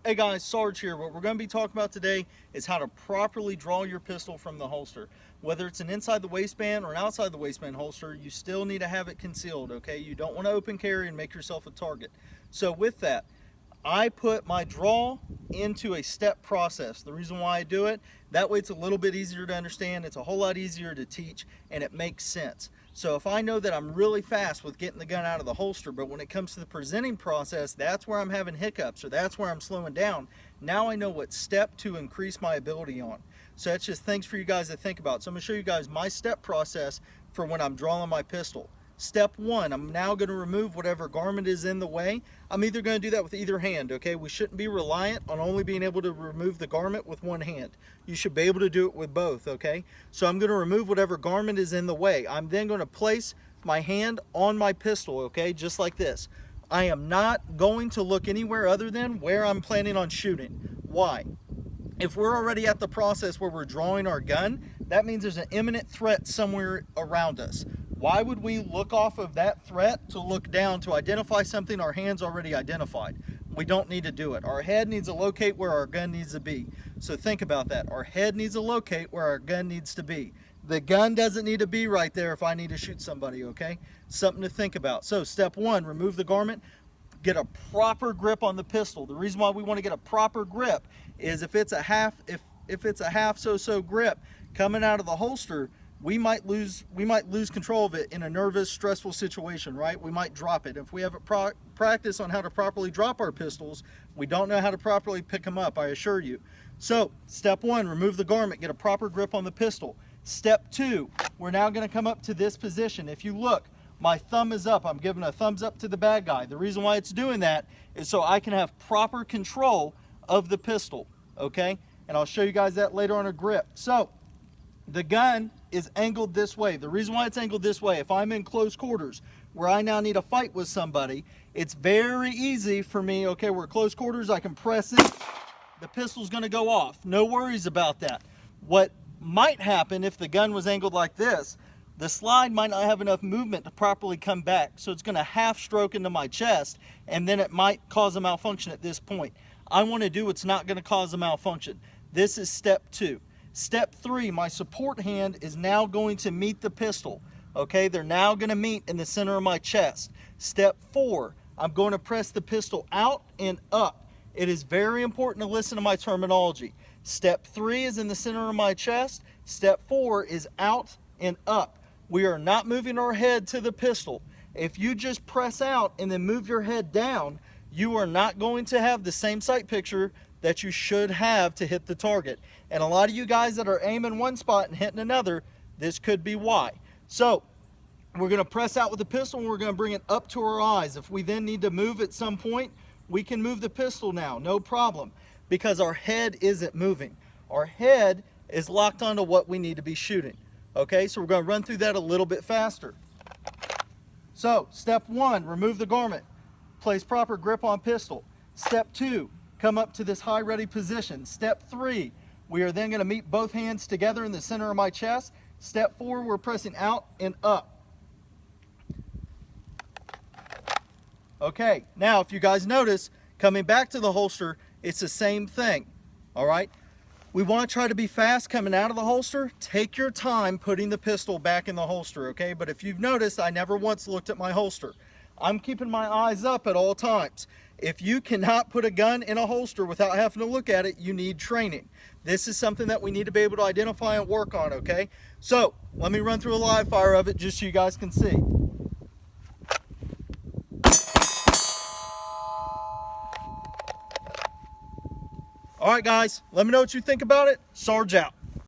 Hey guys, Sarge here. What we're going to be talking about today is how to properly draw your pistol from the holster. Whether it's an inside the waistband or an outside the waistband holster, you still need to have it concealed, okay? You don't want to open carry and make yourself a target. So with that, I put my draw into a step process. The reason why I do it, that way it's a little bit easier to understand, it's a whole lot easier to teach, and it makes sense. So if I know that I'm really fast with getting the gun out of the holster, but when it comes to the presenting process, that's where I'm having hiccups or that's where I'm slowing down, now I know what step to increase my ability on. So that's just things for you guys to think about. So I'm going to show you guys my step process for when I'm drawing my pistol. Step one, I'm now going to remove whatever garment is in the way. I'm either going to do that with either hand, okay? We shouldn't be reliant on only being able to remove the garment with one hand. You should be able to do it with both, okay? So I'm going to remove whatever garment is in the way. I'm then going to place my hand on my pistol, okay? Just like this. I am not going to look anywhere other than where I'm planning on shooting. Why? If we're already at the process where we're drawing our gun, that means there's an imminent threat somewhere around us. Why would we look off of that threat to look down to identify something our hand's already identified? We don't need to do it. Our head needs to locate where our gun needs to be. So think about that. Our head needs to locate where our gun needs to be. The gun doesn't need to be right there if I need to shoot somebody, okay? Something to think about. So step one, remove the garment. Get a proper grip on the pistol. The reason why we want to get a proper grip is if it's a half so grip coming out of the holster, we might lose control of it in a nervous, stressful situation, right? We might drop it. If we haven't practiced on how to properly drop our pistols, we don't know how to properly pick them up, I assure you. So step one, remove the garment, get a proper grip on the pistol. Step two, we're now going to come up to this position. If you look, my thumb is up. I'm giving a thumbs up to the bad guy. The reason why it's doing that is so I can have proper control of the pistol, okay? And I'll show you guys that later on a grip. So the gun is angled this way. The reason why it's angled this way, if I'm in close quarters where I now need a fight with somebody, it's very easy for me, okay, we're close quarters, I can press it, the pistol's gonna go off. No worries about that. What might happen if the gun was angled like this, the slide might not have enough movement to properly come back, so it's going to half stroke into my chest, and then it might cause a malfunction at this point. I want to do what's not going to cause a malfunction. This is step two. Step three, my support hand is now going to meet the pistol. Okay, they're now going to meet in the center of my chest. Step four, I'm going to press the pistol out and up. It is very important to listen to my terminology. Step three is in the center of my chest. Step four is out and up. We are not moving our head to the pistol. If you just press out and then move your head down, you are not going to have the same sight picture that you should have to hit the target. And a lot of you guys that are aiming one spot and hitting another, this could be why. So we're going to press out with the pistol and we're going to bring it up to our eyes. If we then need to move at some point, we can move the pistol now, no problem, because our head isn't moving. Our head is locked onto what we need to be shooting. Okay, so we're going to run through that a little bit faster. So, step one, remove the garment. Place proper grip on pistol. Step two, come up to this high ready position. Step three, we are then going to meet both hands together in the center of my chest. Step four, we're pressing out and up. Okay, now if you guys notice, coming back to the holster, it's the same thing. All right. We want to try to be fast coming out of the holster. Take your time putting the pistol back in the holster, okay? But if you've noticed, I never once looked at my holster. I'm keeping my eyes up at all times. If you cannot put a gun in a holster without having to look at it, you need training. This is something that we need to be able to identify and work on, okay? So, let me run through a live fire of it just so you guys can see. All right, guys, let me know what you think about it. Sarge out.